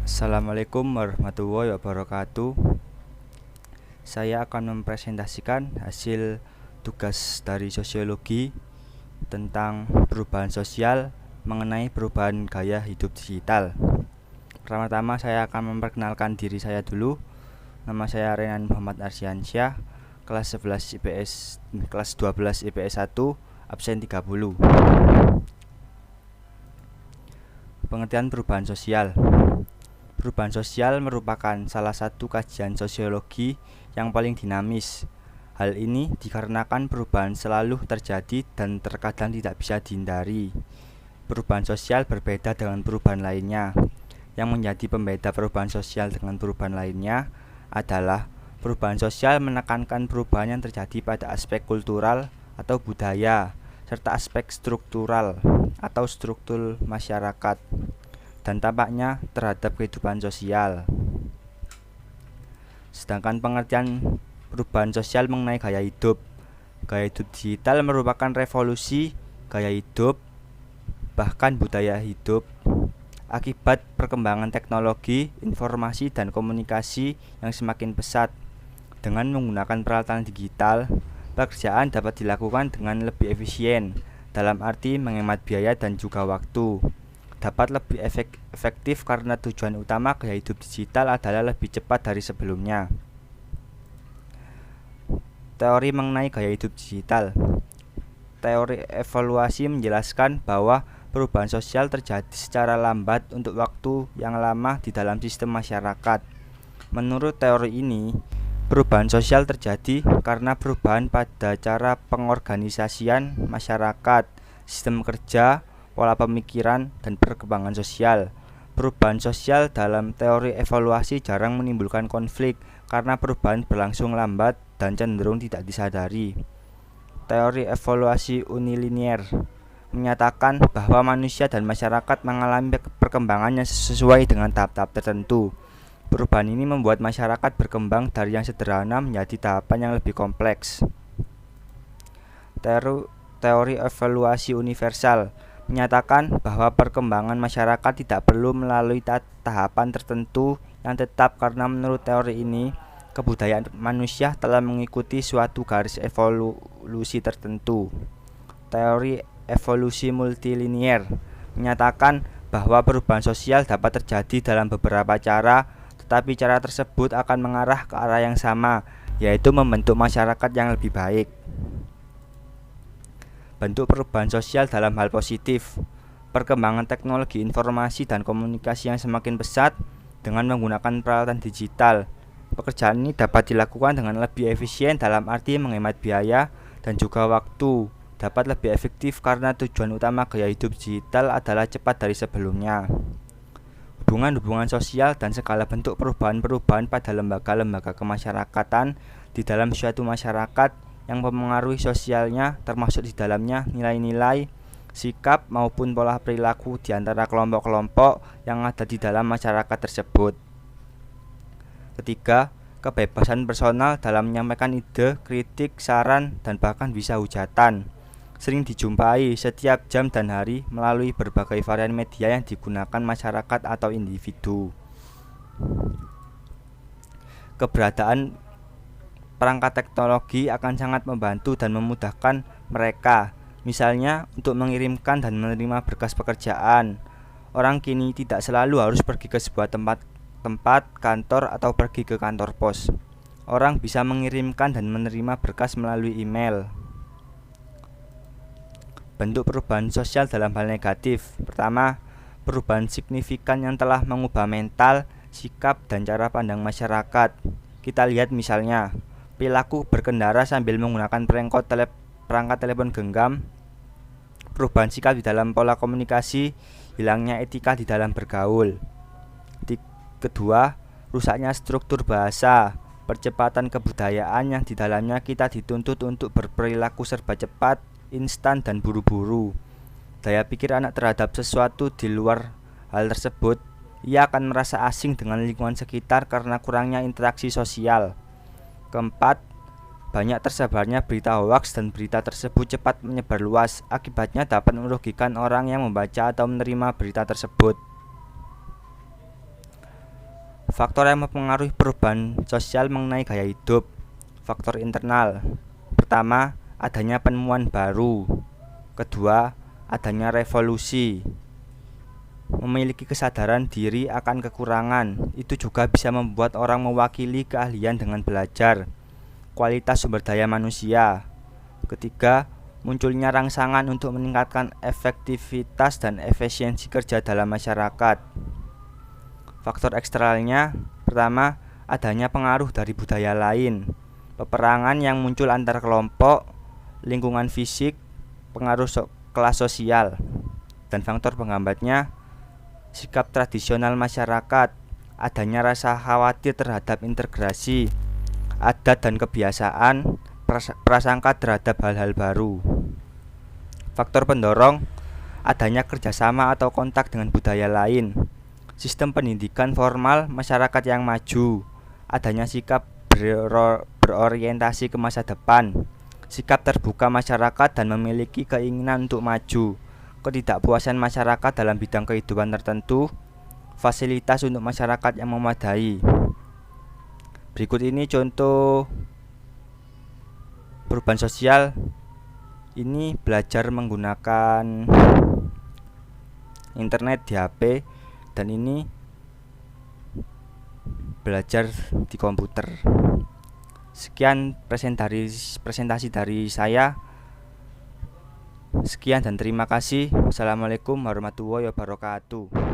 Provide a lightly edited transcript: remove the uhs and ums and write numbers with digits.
Assalamualaikum warahmatullahi wabarakatuh. Saya akan mempresentasikan hasil tugas dari sosiologi tentang perubahan sosial mengenai perubahan gaya hidup digital. Pertama-tama saya akan memperkenalkan diri saya dulu. Nama saya Renan Muhammad Arsiansyah, kelas 11 IPS, kelas 12 IPS 1, absen 30. Pengertian perubahan sosial. Perubahan sosial merupakan salah satu kajian sosiologi yang paling dinamis. Hal ini dikarenakan perubahan selalu terjadi dan terkadang tidak bisa dihindari. Perubahan sosial berbeda dengan perubahan lainnya. Yang menjadi pembeda perubahan sosial dengan perubahan lainnya adalah perubahan sosial menekankan perubahan yang terjadi pada aspek kultural atau budaya, serta aspek struktural atau struktur masyarakat, dan tampaknya terhadap kehidupan sosial. Sedangkan pengertian perubahan sosial mengenai gaya hidup digital merupakan revolusi gaya hidup, bahkan budaya hidup, akibat perkembangan teknologi, informasi, dan komunikasi yang semakin pesat. Dengan menggunakan peralatan digital, pekerjaan dapat dilakukan dengan lebih efisien, dalam arti menghemat biaya dan juga waktu. Dapat lebih efektif karena tujuan utama gaya hidup digital adalah lebih cepat dari sebelumnya. Teori mengenai gaya hidup digital. Teori evaluasi menjelaskan bahwa perubahan sosial terjadi secara lambat untuk waktu yang lama di dalam sistem masyarakat. Menurut teori ini, perubahan sosial terjadi karena perubahan pada cara pengorganisasian masyarakat, sistem kerja, pola pemikiran, dan perkembangan sosial. Perubahan sosial dalam teori evaluasi jarang menimbulkan konflik karena perubahan berlangsung lambat dan cenderung tidak disadari. Teori evaluasi unilinier menyatakan bahwa manusia dan masyarakat mengalami perkembangan yang sesuai dengan tahap-tahap tertentu. Perubahan ini membuat masyarakat berkembang dari yang sederhana menjadi tahapan yang lebih kompleks. Teori evaluasi universal menyatakan bahwa perkembangan masyarakat tidak perlu melalui tahapan tertentu yang tetap karena menurut teori ini, kebudayaan manusia telah mengikuti suatu garis evolusi tertentu. Teori evolusi multilinier menyatakan bahwa perubahan sosial dapat terjadi dalam beberapa cara, tetapi cara tersebut akan mengarah ke arah yang sama, yaitu membentuk masyarakat yang lebih baik. Bentuk perubahan sosial dalam hal positif. Perkembangan teknologi informasi dan komunikasi yang semakin pesat dengan menggunakan peralatan digital. Pekerjaan ini dapat dilakukan dengan lebih efisien dalam arti menghemat biaya dan juga waktu. Dapat lebih efektif karena tujuan utama gaya hidup digital adalah cepat dari sebelumnya. Hubungan-hubungan sosial dan segala bentuk perubahan-perubahan pada lembaga-lembaga kemasyarakatan di dalam suatu masyarakat yang mempengaruhi sosialnya, termasuk di dalamnya nilai-nilai, sikap maupun pola perilaku di antara kelompok-kelompok yang ada di dalam masyarakat tersebut. Ketiga, kebebasan personal dalam menyampaikan ide, kritik, saran, dan bahkan bisa hujatan. Sering dijumpai setiap jam dan hari melalui berbagai varian media yang digunakan masyarakat atau individu. Keberadaan perangkat teknologi akan sangat membantu dan memudahkan mereka, misalnya untuk mengirimkan dan menerima berkas pekerjaan. Orang kini tidak selalu harus pergi ke sebuah tempat kantor atau pergi ke kantor pos. Orang bisa mengirimkan dan menerima berkas melalui email. Bentuk perubahan sosial dalam hal negatif. Pertama, perubahan signifikan yang telah mengubah mental, sikap, dan cara pandang masyarakat. Kita lihat misalnya perilaku berkendara sambil menggunakan perangkat telepon genggam, perubahan sikap di dalam pola komunikasi, hilangnya etika di dalam bergaul. Kedua, rusaknya struktur bahasa, percepatan kebudayaan yang di dalamnya kita dituntut untuk berperilaku serba cepat, instan, dan buru-buru. Daya pikir anak terhadap sesuatu di luar hal tersebut, ia akan merasa asing dengan lingkungan sekitar karena kurangnya interaksi sosial. Keempat, banyak tersebarnya berita hoaks dan berita tersebut cepat menyebar luas. Akibatnya dapat merugikan orang yang membaca atau menerima berita tersebut. Faktor yang mempengaruhi perubahan sosial mengenai gaya hidup. Faktor internal. Pertama, adanya penemuan baru. Kedua, adanya revolusi. Memiliki kesadaran diri akan kekurangan, itu juga bisa membuat orang mewakili keahlian dengan belajar. Kualitas sumber daya manusia. Ketiga, munculnya rangsangan untuk meningkatkan efektivitas dan efisiensi kerja dalam masyarakat. Faktor eksternalnya, pertama, adanya pengaruh dari budaya lain, peperangan yang muncul antar kelompok, lingkungan fisik, pengaruh kelas sosial. Dan faktor penghambatnya, sikap tradisional masyarakat, adanya rasa khawatir terhadap integrasi, adat dan kebiasaan, prasangka terhadap hal-hal baru. Faktor pendorong, adanya kerjasama atau kontak dengan budaya lain, sistem pendidikan formal masyarakat yang maju, adanya sikap berorientasi ke masa depan, sikap terbuka masyarakat dan memiliki keinginan untuk maju, ketidakpuasan masyarakat dalam bidang kehidupan tertentu, fasilitas untuk masyarakat yang memadai. Berikut ini contoh perubahan sosial. Ini belajar menggunakan internet di HP, dan ini belajar di komputer. Sekian presentasi dari saya. Sekian dan terima kasih. Wassalamualaikum warahmatullahi wabarakatuh.